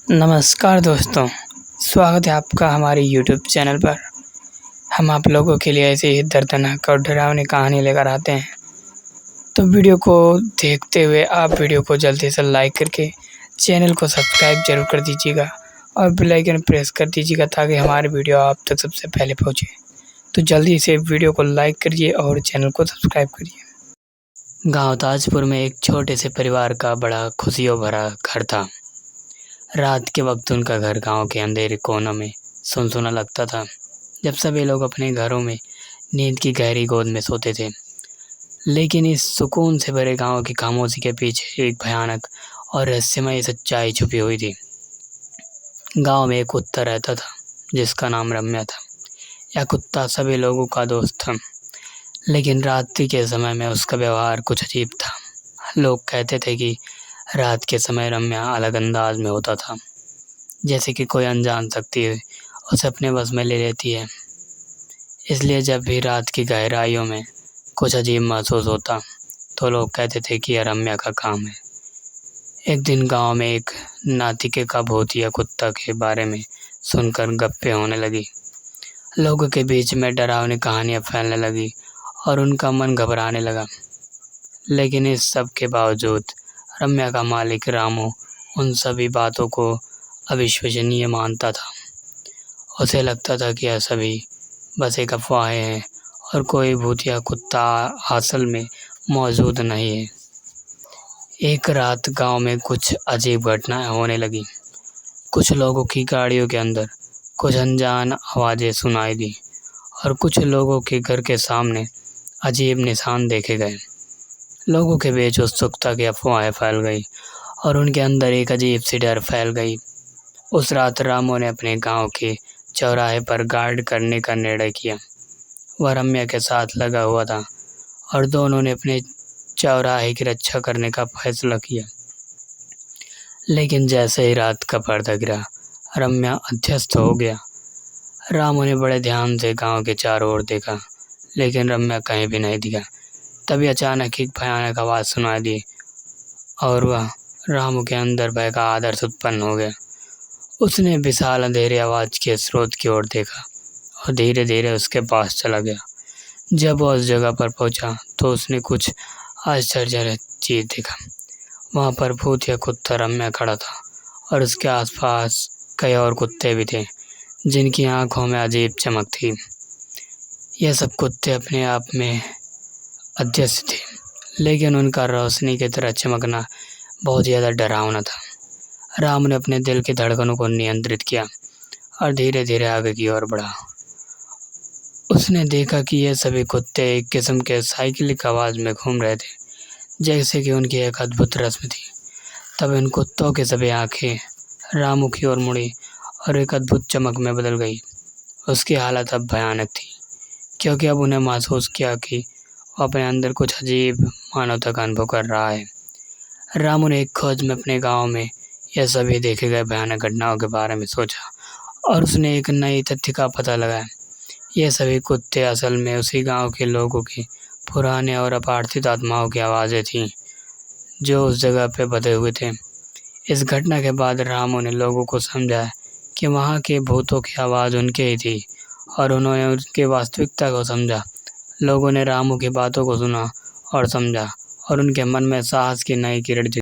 नमस्कार दोस्तों, स्वागत है आपका हमारे YouTube चैनल पर। हम आप लोगों के लिए ऐसे ही दर्दनाक और डरावनी कहानी लेकर आते हैं। तो वीडियो को देखते हुए आप वीडियो को जल्दी से लाइक करके चैनल को सब्सक्राइब जरूर कर दीजिएगा और बेल आइकन प्रेस कर दीजिएगा ताकि हमारी वीडियो आप तक सबसे पहले पहुँचे। तो जल्दी से वीडियो को लाइक करिए और चैनल को सब्सक्राइब करिए। गाँव ताजपुर में एक छोटे से परिवार का बड़ा खुशियों भरा घर था। रात के वक्त उनका घर गांव के अंधेरे कोनों में सुनसुना लगता था, जब सभी लोग अपने घरों में नींद की गहरी गोद में सोते थे। लेकिन इस सुकून से भरे गांव की खामोशी के पीछे एक भयानक और रहस्यमय सच्चाई छुपी हुई थी। गांव में एक कुत्ता रहता था जिसका नाम रम्या था। यह कुत्ता सभी लोगों का दोस्त था, लेकिन रात्रि के समय में उसका व्यवहार कुछ अजीब था। लोग कहते थे कि रात के समय रम्या अलग अंदाज में होता था, जैसे कि कोई अनजान शक्ति उसे अपने बस में ले लेती है। इसलिए जब भी रात की गहराइयों में कुछ अजीब महसूस होता तो लोग कहते थे कि यह रम्या का काम है। एक दिन गांव में एक नातिके का भूतिया कुत्ता के बारे में सुनकर गप्पे होने लगी। लोगों के बीच में डरावनी कहानियां फैलने लगी और उनका मन घबराने लगा। लेकिन इस सब के बावजूद रम्या का मालिक रामू उन सभी बातों को अविश्वसनीय मानता था। उसे लगता था कि यह सभी बस एक अफवाहें हैं और कोई भूतिया कुत्ता असल में मौजूद नहीं है। एक रात गांव में कुछ अजीब घटनाएं होने लगी। कुछ लोगों की गाड़ियों के अंदर कुछ अनजान आवाज़ें सुनाई दी और कुछ लोगों के घर के सामने अजीब निशान देखे गए। लोगों के बीच उत्सुकता की अफवाहें फैल गई और उनके अंदर एक अजीब सी डर फैल गई। उस रात रामू ने अपने गांव के चौराहे पर गार्ड करने का निर्णय किया। वह रम्या के साथ लगा हुआ था और दोनों ने अपने चौराहे की रक्षा करने का फैसला किया। लेकिन जैसे ही रात का पर्दा गिरा, रम्या अध्यस्त हो गया। रामू ने बड़े ध्यान से गांव के चारों ओर देखा, लेकिन रम्या कहीं भी नहीं दिखा। तभी अचानक एक भयानक आवाज़ सुनाई दी और वह रामू के अंदर भय का आदर्श उत्पन्न हो गया। उसने विशाल अंधेरे आवाज़ के स्रोत की ओर देखा और धीरे धीरे उसके पास चला गया। जब वह उस जगह पर पहुंचा तो उसने कुछ आश्चर्यजनक चीज़ देखा। वहां पर भूतिया कुत्ता रम्या खड़ा था और उसके आसपास कई और कुत्ते भी थे, जिनकी आंखों में अजीब चमक थी। यह सब कुत्ते अपने आप में अध्यस्त थे, लेकिन उनका रोशनी की तरह चमकना बहुत ज़्यादा डरावना था। राम ने अपने दिल की धड़कनों को नियंत्रित किया और धीरे धीरे आगे की ओर बढ़ा। उसने देखा कि ये सभी कुत्ते एक किस्म के साइकिलिक आवाज़ में घूम रहे थे, जैसे कि उनकी एक अद्भुत रस्म थी। तब इन कुत्तों की सभी आंखें रामू की ओर मुड़ी और एक अद्भुत चमक में बदल गई। उसकी हालत अब भयानक थी, क्योंकि अब उन्हें महसूस किया कि वो अपने अंदर कुछ अजीब मानवता का अनुभव कर रहा है। रामू ने एक खोज में अपने गांव में यह सभी देखे गए भयानक घटनाओं के बारे में सोचा और उसने एक नई तथ्य का पता लगाया। ये सभी कुत्ते असल में उसी गांव के लोगों की पुराने और अपार्थित आत्माओं की आवाज़ें थीं, जो उस जगह पे बधे हुए थे। इस घटना के बाद रामू ने लोगों को समझाया कि वहाँ के भूतों की आवाज़ उनके ही थी और उन्होंने उनकी वास्तविकता को समझा। लोगों ने रामू की बातों को सुना और समझा और उनके मन में साहस की नई किरण